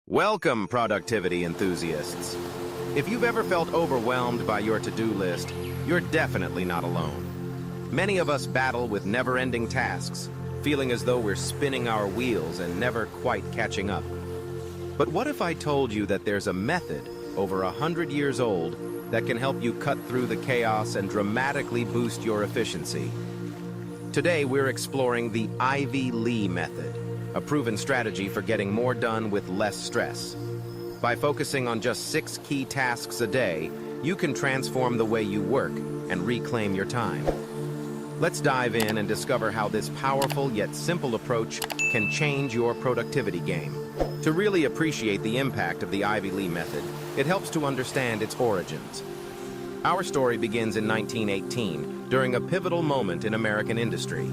Welcome, productivity enthusiasts. If you've ever felt overwhelmed by your to-do list, you're definitely not alone. Many of us battle with never-ending tasks, feeling as though we're spinning our wheels and never quite catching up. But what if I told you that there's a method over 100 years old that can help you cut through the chaos and dramatically boost your efficiency? Today, we're exploring the Ivy Lee method, a proven strategy for getting more done with less stress. By focusing on just 6 key tasks a day, you can transform the way you work and reclaim your time. Let's dive in and discover how this powerful yet simple approach can change your productivity game. To really appreciate the impact of the Ivy Lee method, it helps to understand its origins. Our story begins in 1918, during a pivotal moment in American industry.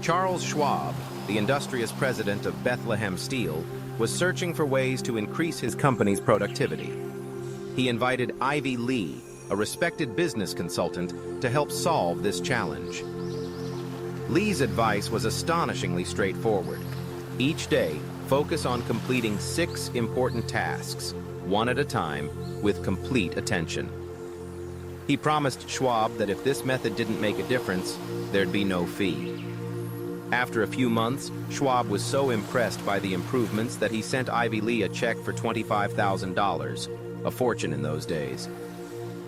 Charles Schwab, the industrious president of Bethlehem Steel, was searching for ways to increase his company's productivity. He invited Ivy Lee, a respected business consultant, to help solve this challenge. Lee's advice was astonishingly straightforward. Each day, focus on completing 6 important tasks, one at a time, with complete attention. He promised Schwab that if this method didn't make a difference, there'd be no fee. After a few months, Schwab was so impressed by the improvements that he sent Ivy Lee a check for $25,000, a fortune in those days.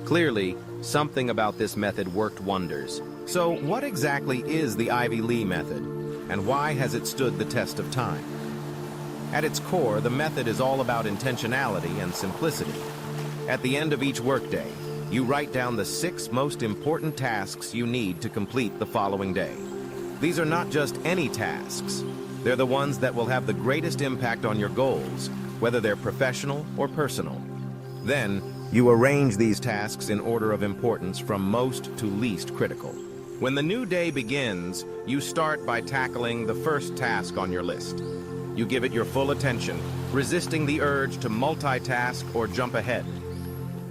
Clearly, something about this method worked wonders. So what exactly is the Ivy Lee method, and why has it stood the test of time? At its core, the method is all about intentionality and simplicity. At the end of each workday, you write down the 6 most important tasks you need to complete the following day. These are not just any tasks. They're the ones that will have the greatest impact on your goals, whether they're professional or personal. Then, you arrange these tasks in order of importance from most to least critical. When the new day begins, you start by tackling the first task on your list. You give it your full attention, resisting the urge to multitask or jump ahead.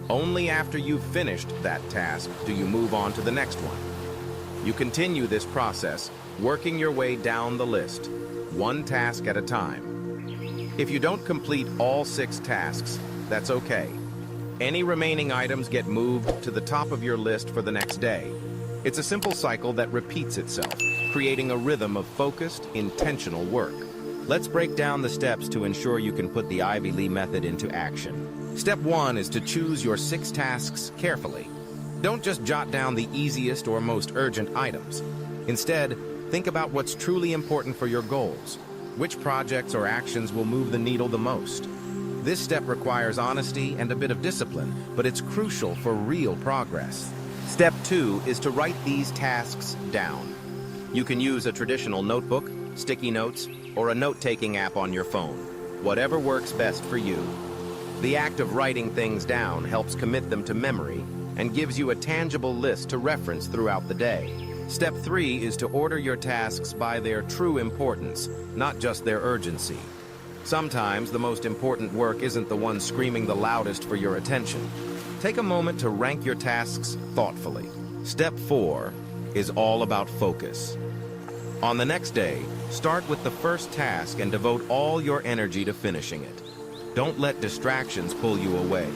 Only after you've finished that task do you move on to the next one. You continue this process, working your way down the list, one task at a time. If you don't complete all 6 tasks, that's okay. Any remaining items get moved to the top of your list for the next day. It's a simple cycle that repeats itself, creating a rhythm of focused, intentional work. Let's break down the steps to ensure you can put the Ivy Lee method into action. Step 1 is to choose your 6 tasks carefully. Don't just jot down the easiest or most urgent items. Instead, think about what's truly important for your goals. Which projects or actions will move the needle the most? This step requires honesty and a bit of discipline, but it's crucial for real progress. Step 2 is to write these tasks down. You can use a traditional notebook, sticky notes, or a note-taking app on your phone. Whatever works best for you. The act of writing things down helps commit them to memory and gives you a tangible list to reference throughout the day. Step 3 is to order your tasks by their true importance, not just their urgency. Sometimes the most important work isn't the one screaming the loudest for your attention. Take a moment to rank your tasks thoughtfully. Step 4 is all about focus. On the next day, start with the first task and devote all your energy to finishing it. Don't let distractions pull you away.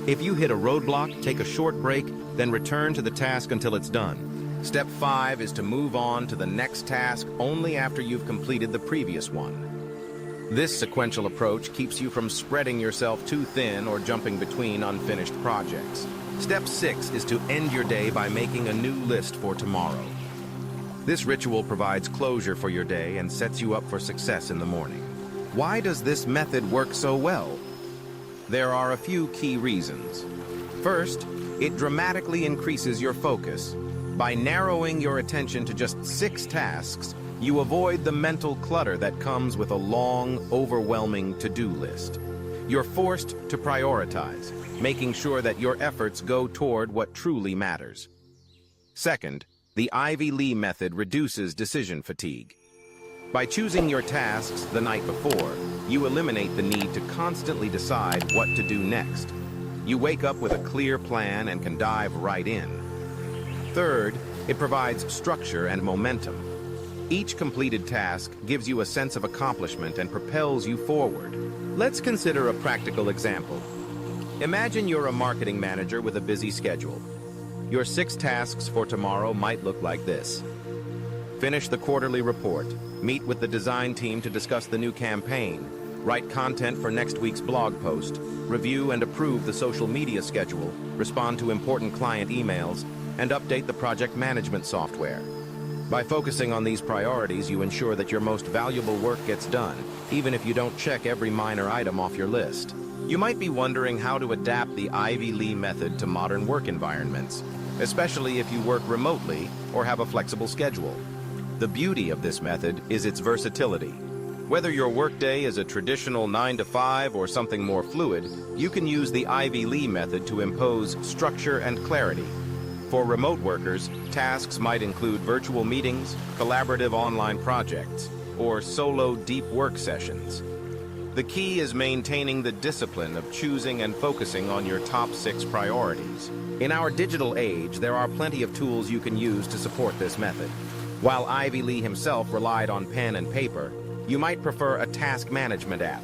If you hit a roadblock, take a short break, then return to the task until it's done. Step 5 is to move on to the next task only after you've completed the previous one. This sequential approach keeps you from spreading yourself too thin or jumping between unfinished projects. Step 6 is to end your day by making a new list for tomorrow. This ritual provides closure for your day and sets you up for success in the morning. Why does this method work so well? There are a few key reasons. First, it dramatically increases your focus. By narrowing your attention to just 6 tasks, you avoid the mental clutter that comes with a long, overwhelming to-do list. You're forced to prioritize, making sure that your efforts go toward what truly matters. Second, the Ivy Lee method reduces decision fatigue. By choosing your tasks the night before, you eliminate the need to constantly decide what to do next. You wake up with a clear plan and can dive right in. Third, it provides structure and momentum. Each completed task gives you a sense of accomplishment and propels you forward. Let's consider a practical example. Imagine you're a marketing manager with a busy schedule. Your 6 tasks for tomorrow might look like this. Finish the quarterly report, meet with the design team to discuss the new campaign, write content for next week's blog post, review and approve the social media schedule, respond to important client emails, and update the project management software. By focusing on these priorities, you ensure that your most valuable work gets done, even if you don't check every minor item off your list. You might be wondering how to adapt the Ivy Lee method to modern work environments, especially if you work remotely or have a flexible schedule. The beauty of this method is its versatility. Whether your workday is a traditional 9 to 5 or something more fluid, you can use the Ivy Lee method to impose structure and clarity. For remote workers, tasks might include virtual meetings, collaborative online projects, or solo deep work sessions. The key is maintaining the discipline of choosing and focusing on your top 6 priorities. In our digital age, there are plenty of tools you can use to support this method. While Ivy Lee himself relied on pen and paper, you might prefer a task management app.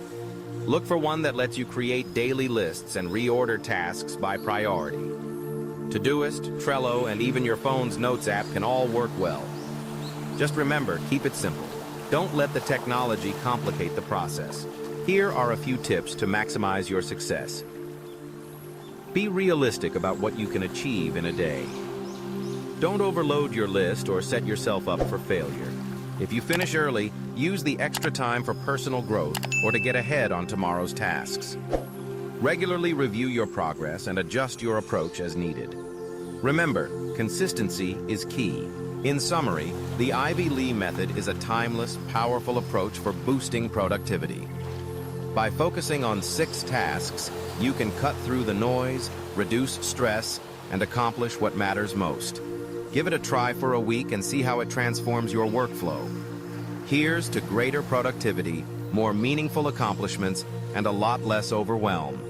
Look for one that lets you create daily lists and reorder tasks by priority. Todoist, Trello, and even your phone's Notes app can all work well. Just remember, keep it simple. Don't let the technology complicate the process. Here are a few tips to maximize your success. Be realistic about what you can achieve in a day. Don't overload your list or set yourself up for failure. If you finish early, use the extra time for personal growth or to get ahead on tomorrow's tasks. Regularly review your progress and adjust your approach as needed. Remember, consistency is key. In summary, the Ivy Lee method is a timeless, powerful approach for boosting productivity. By focusing on 6 tasks, you can cut through the noise, reduce stress, and accomplish what matters most. Give it a try for a week and see how it transforms your workflow. Here's to greater productivity, more meaningful accomplishments, and a lot less overwhelm.